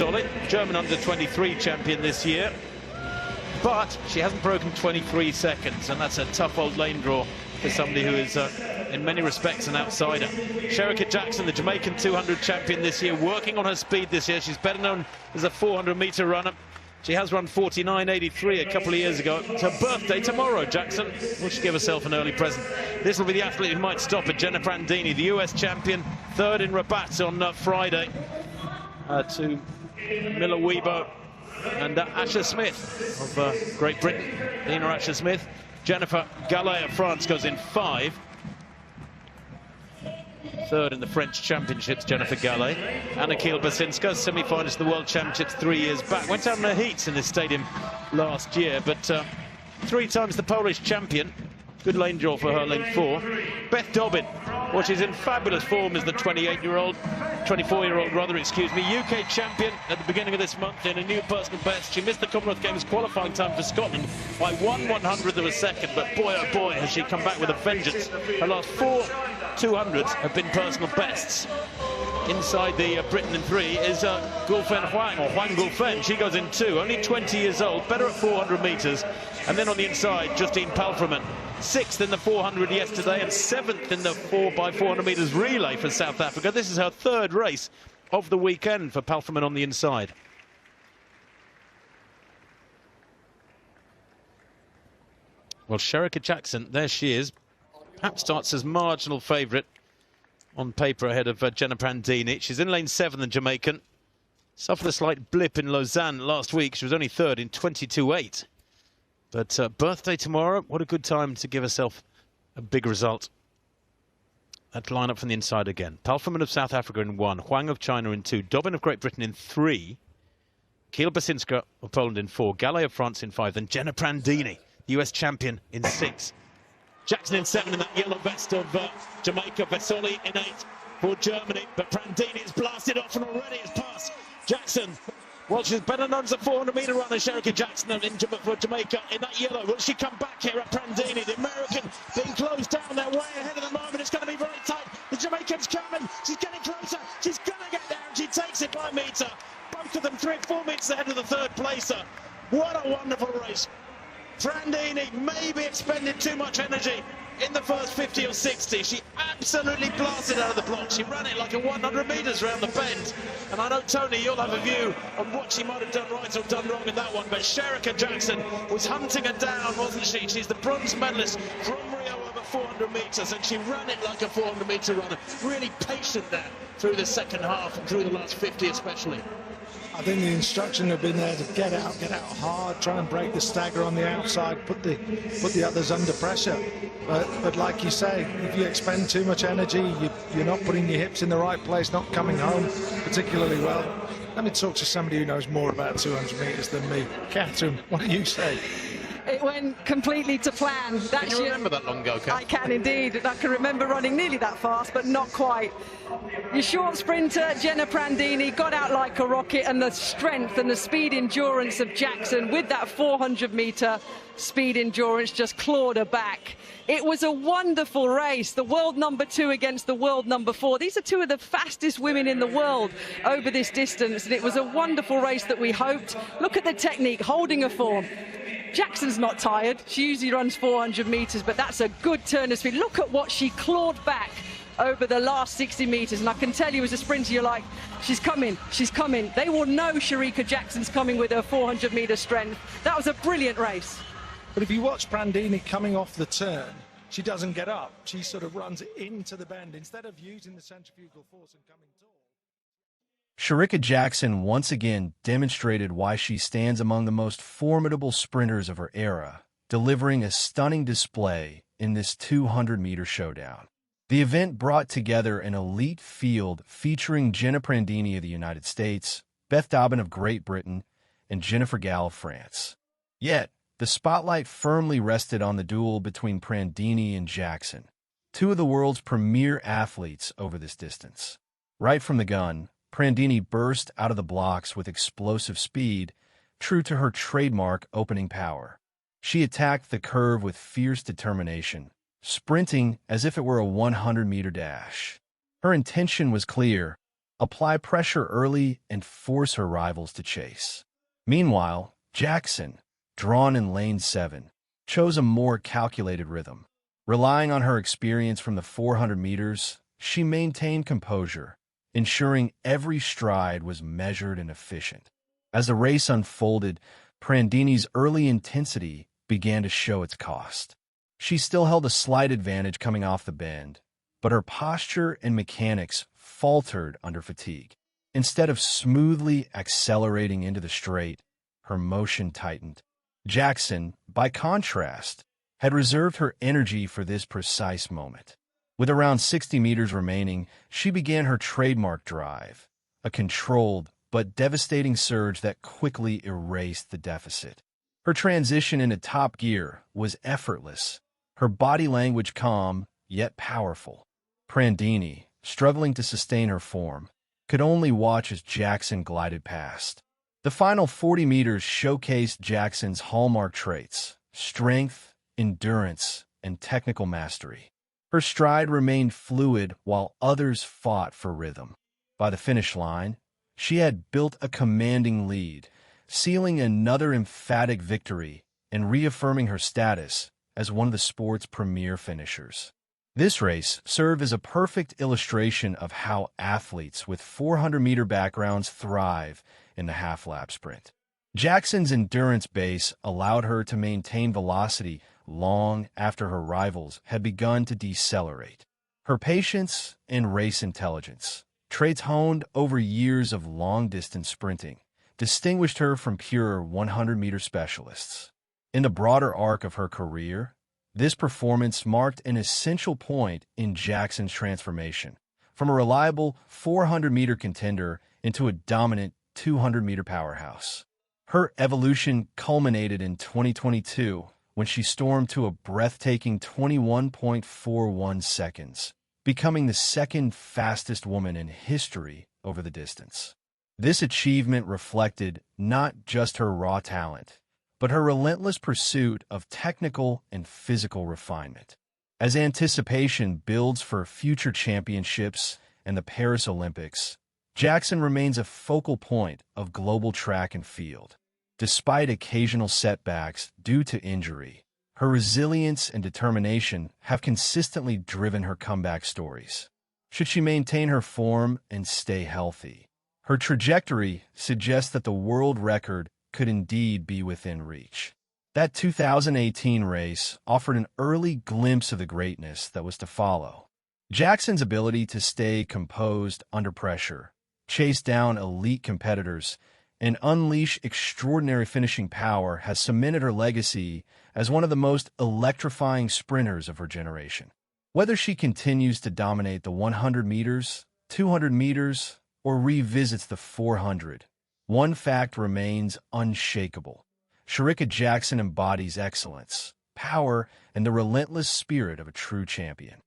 Solid, German under-23 champion this year, but she hasn't broken 23 seconds, and that's a tough old lane draw for somebody who is, in many respects, an outsider. Shericka Jackson, the Jamaican 200 champion this year, working on her speed this year. She's better known as a 400-meter runner. She has run 49.83 a couple of years ago. It's her birthday tomorrow, Jackson. Will she give herself an early present? This will be the athlete who might stop it, Jenna Prandini, the US champion, third in Rabat on Friday, to Miller Weibo and Asher Smith of Great Britain. Nina Asher Smith. Jennifer Gallet of France goes in 5. Third in the French Championships, Jennifer Gallet. Anna-Kiel Basinska, semi-finalist of the World Championships 3 years back. Went out in the heats in this stadium last year, but 3 times the Polish champion. Good lane draw for her, lane 4. Beth Dobbin, well, she's in fabulous form as the 24-year-old rather, excuse me, UK champion at the beginning of this month in a new personal best. She missed the Commonwealth Games qualifying time for Scotland by 1/100th of a second, but boy, oh boy, has she come back with a vengeance. Her last 4 200s have been personal bests. Inside the Britain in 3 is Gulfen Huang, or Huang Gulfen. She goes in 2, only 20 years old, better at 400 metres. And then on the inside, Justine Palfreman, 6th in the 400 yesterday and 7th in the 4x400 metres relay for South Africa. This is her 3rd race of the weekend for Palfreman on the inside. Well, Shericka Jackson, there she is. Perhaps starts as marginal favourite on paper ahead of Jenna Prandini. She's in lane 7, the Jamaican. Suffered a slight blip in Lausanne last week. She was only 3rd in 22.8. But birthday tomorrow, what a good time to give herself a big result. That line up from the inside again. Palfreman of South Africa in 1, Huang of China in 2, Dobbin of Great Britain in 3, Kiel Basinska of Poland in 4, Gallet of France in 5, then Jenna Prandini, the US champion, in 6. Jackson in 7 in that yellow vest of Jamaica, Vesoli in 8 for Germany, but Prandini is blasted off and already has passed Jackson. Well, she's better known as a 400-meter runner, Shericka Jackson, for Jamaica in that yellow. Will she come back here at Prandini? The American being closed down. They're way ahead at the moment. It's going to be very tight. The Jamaican's coming. She's getting closer. She's going to get there, and she takes it by a metre. Both of them 3 or 4 metres ahead of the 3rd placer. What a wonderful race. Prandini maybe expended too much energy in the first 50 or 60. She absolutely blasted out of the block. She ran it like a 100 metres round the bend. And I know, Tony, you'll have a view on what she might have done right or done wrong in that one. But Shericka Jackson was hunting her down, wasn't she? She's the bronze medalist from Rio over 400 metres, and she ran it like a 400-metre runner. Really patient there through the second half and through the last 50 especially. I think the instruction have been there to get out hard, try and break the stagger on the outside, put the others under pressure. But like you say, if you expend too much energy, you're not putting your hips in the right place, not coming home particularly well. Let me talk to somebody who knows more about 200 metres than me. Catherine, what do you say? It went completely to plan. Can you remember that long ago, Kat? I can indeed. I can remember running nearly that fast, but not quite. Your short sprinter, Jenna Prandini, got out like a rocket, and the strength and the speed endurance of Jackson with that 400-metre speed endurance just clawed her back. It was a wonderful race. The world number 2 against the world number 4. These are 2 of the fastest women in the world over this distance, and it was a wonderful race that we hoped. Look at the technique, holding her form. Jackson's not tired. She usually runs 400 metres, but that's a good turn of speed. Look at what she clawed back over the last 60 metres. And I can tell you as a sprinter, you're like, she's coming, she's coming. They will know Shericka Jackson's coming with her 400-metre strength. That was a brilliant race. But if you watch Prandini coming off the turn, she doesn't get up. She sort of runs into the bend instead of using the centrifugal force and coming tall. Shericka Jackson once again demonstrated why she stands among the most formidable sprinters of her era, delivering a stunning display in this 200-meter showdown. The event brought together an elite field featuring Jenna Prandini of the United States, Beth Dobbin of Great Britain, and Jennifer Gallet of France. Yet, the spotlight firmly rested on the duel between Prandini and Jackson, 2 of the world's premier athletes over this distance. Right from the gun, Prandini burst out of the blocks with explosive speed, true to her trademark opening power. She attacked the curve with fierce determination, sprinting as if it were a 100-meter dash. Her intention was clear: apply pressure early, and force her rivals to chase. Meanwhile, Jackson, drawn in lane 7, chose a more calculated rhythm. Relying on her experience from the 400 meters, she maintained composure, ensuring every stride was measured and efficient. As the race unfolded, Prandini's early intensity began to show its cost. She still held a slight advantage coming off the bend, but her posture and mechanics faltered under fatigue. Instead of smoothly accelerating into the straight, her motion tightened. Jackson, by contrast, had reserved her energy for this precise moment. With around 60 meters remaining, she began her trademark drive, a controlled but devastating surge that quickly erased the deficit. Her transition into top gear was effortless, her body language calm yet powerful. Prandini, struggling to sustain her form, could only watch as Jackson glided past. The final 40 meters showcased Jackson's hallmark traits: strength, endurance, and technical mastery. Her stride remained fluid while others fought for rhythm. By the finish line, she had built a commanding lead, sealing another emphatic victory and reaffirming her status as one of the sport's premier finishers. This race served as a perfect illustration of how athletes with 400-meter backgrounds thrive in the half-lap sprint. Jackson's endurance base allowed her to maintain velocity long after her rivals had begun to decelerate. Her patience and race intelligence, traits honed over years of long-distance sprinting, distinguished her from pure 100-meter specialists. In the broader arc of her career, this performance marked an essential point in Jackson's transformation, from a reliable 400-meter contender into a dominant 200-meter powerhouse. Her evolution culminated in 2022 when she stormed to a breathtaking 21.41 seconds, becoming the second fastest woman in history over the distance. This achievement reflected not just her raw talent, but her relentless pursuit of technical and physical refinement. As anticipation builds for future championships and the Paris Olympics, Jackson remains a focal point of global track and field. Despite occasional setbacks due to injury, her resilience and determination have consistently driven her comeback stories. Should she maintain her form and stay healthy, her trajectory suggests that the world record could indeed be within reach. That 2018 race offered an early glimpse of the greatness that was to follow. Jackson's ability to stay composed under pressure, chase down elite competitors, and unleash extraordinary finishing power has cemented her legacy as one of the most electrifying sprinters of her generation. Whether she continues to dominate the 100 meters, 200 meters, or revisits the 400, one fact remains unshakable. Shericka Jackson embodies excellence, power, and the relentless spirit of a true champion.